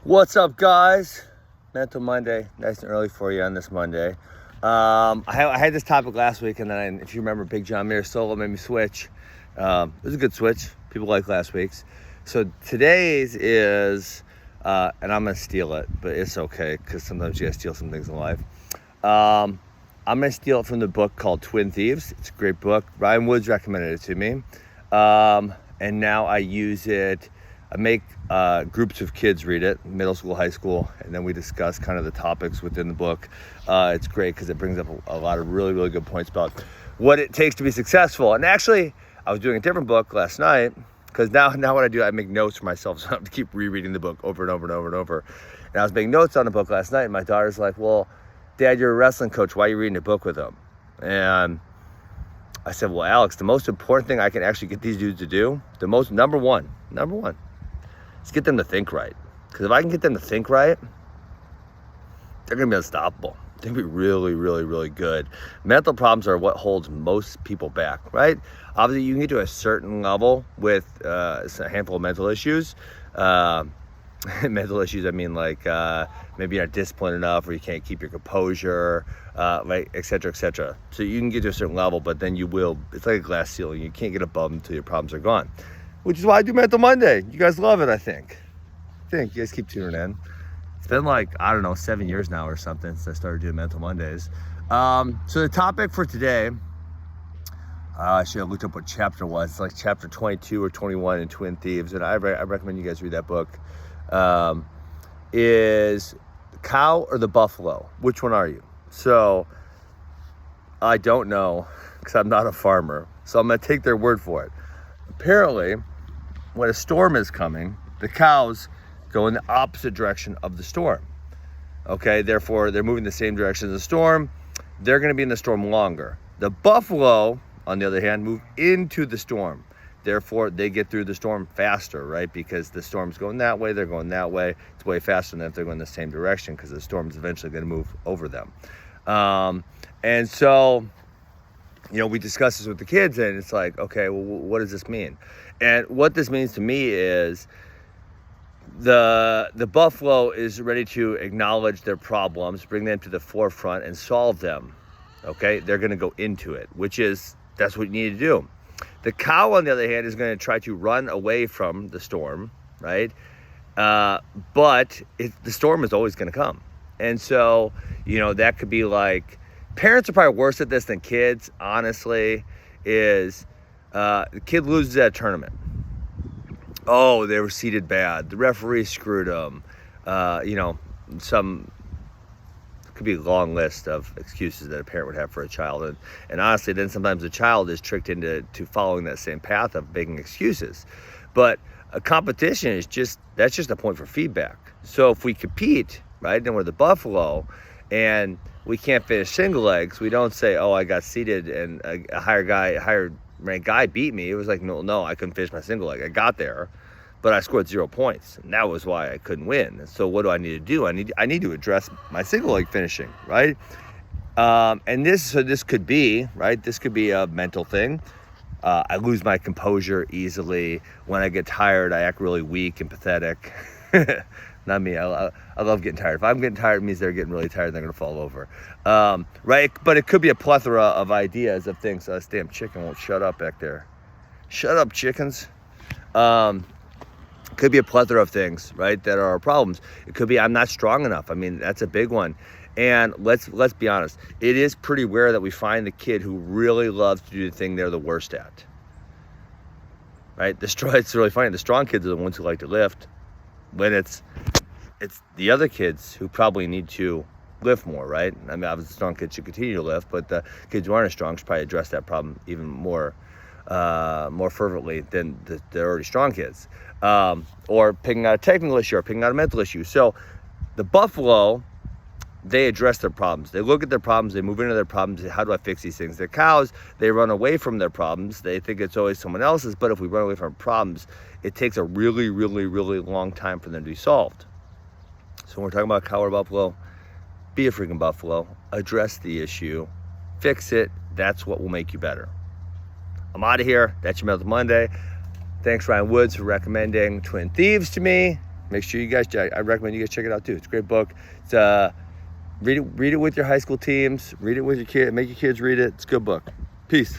What's up, guys? Mental Monday, nice and early for you on this Monday. I had this topic last week, and then if you remember, Big John Muir solo made me switch. It was a good switch. People like last week's. So today's is, and I'm gonna steal it, but it's okay because sometimes you gotta steal some things in life. I'm gonna steal it from the book called Twin Thieves. It's a great book. Ryan Woods recommended it to me, and now I use it. I make groups of kids read it, middle school, high school, and then we discuss kind of the topics within the book. It's great because it brings up a lot of really, really good points about what it takes to be successful. And actually, I was doing a different book last night because now what I do, I make notes for myself, so I have to keep rereading the book over and over and over and over. And I was making notes on the book last night, and my daughter's like, "Well, Dad, you're a wrestling coach. Why are you reading a book with them?" And I said, "Well, Alex, the most important thing I can actually get these dudes to do, number one, is get them to think right. Because if I can get them to think right, they're going to be unstoppable. They're going to be really, really, really good. Mental problems are what holds most people back, right? Obviously, you can get to a certain level with a handful of mental issues. Mental issues, I mean, like maybe you're not disciplined enough, or you can't keep your composure, right, et cetera, et cetera. So you can get to a certain level, but then it's like a glass ceiling. You can't get above until your problems are gone. Which is why I do Mental Monday. You guys love it, I think. You guys keep tuning in. It's been like, 7 years now or something since I started doing Mental Mondays. So the topic for today, I should have looked up what chapter it was. It's like chapter 22 or 21 in Twin Thieves, and I recommend you guys read that book. Is the cow or the buffalo? Which one are you? So I don't know because I'm not a farmer. So I'm going to take their word for it. Apparently, when a storm is coming, the cows go in the opposite direction of the storm. Okay, therefore they're moving the same direction as the storm. They're going to be in the storm longer. The buffalo, on the other hand, move into the storm. Therefore, they get through the storm faster, right? Because the storm's going that way, they're going that way. It's way faster than if they're going the same direction because the storm's eventually going to move over them. And so, we discuss this with the kids, and it's like, okay, well, what does this mean? And what this means to me is the buffalo is ready to acknowledge their problems, bring them to the forefront, and solve them. Okay, they're going to go into it, that's what you need to do. The cow, on the other hand, is going to try to run away from the storm, right? But the storm is always going to come. And so, that could be like, parents are probably worse at this than kids, honestly, is the kid loses at a tournament. Oh, they were seated bad. The referee screwed them. Could be a long list of excuses that a parent would have for a child. And honestly, then sometimes the child is tricked into following that same path of making excuses. But a competition that's just a point for feedback. So if we compete, right, then we're the buffalo, and we can't finish single legs, we don't say, oh, I got seated and a higher ranked guy beat me. It was like, no, I couldn't finish my single leg. I got there, but I scored 0 points, and that was why I couldn't win. And so what do I need to do? I need to address my single leg finishing, right? And this could be, right? This could be a mental thing. I lose my composure easily. When I get tired, I act really weak and pathetic. Not me. I love getting tired. If I'm getting tired, it means they're getting really tired and they're going to fall over. Right? But it could be a plethora of ideas of things. This damn chicken won't shut up back there. Shut up, chickens. Could be a plethora of things, right, that are our problems. It could be I'm not strong enough. I mean, that's a big one. And let's be honest. It is pretty rare that we find the kid who really loves to do the thing they're the worst at. Right? It's really funny. The strong kids are the ones who like to lift. When it's the other kids who probably need to lift more, right? I mean, obviously strong kids should continue to lift, but the kids who aren't as strong should probably address that problem even more fervently than the already strong kids. Or picking out a technical issue or picking out a mental issue. So the buffalo, they address their problems. They look at their problems, they move into their problems, how do I fix these things? The cows, they run away from their problems. They think it's always someone else's, but if we run away from problems, it takes a really, really, really long time for them to be solved. So when we're talking about cow or buffalo, be a freaking buffalo, address the issue, fix it. That's what will make you better. I'm out of here. That's your Mental Monday. Thanks, Ryan Woods, for recommending Twin Thieves to me. make sure you guys, I recommend you guys check it out too. It's a great book. It's read it with your high school teams. Read it with your kid. Make your kids read it. It's a good book. Peace.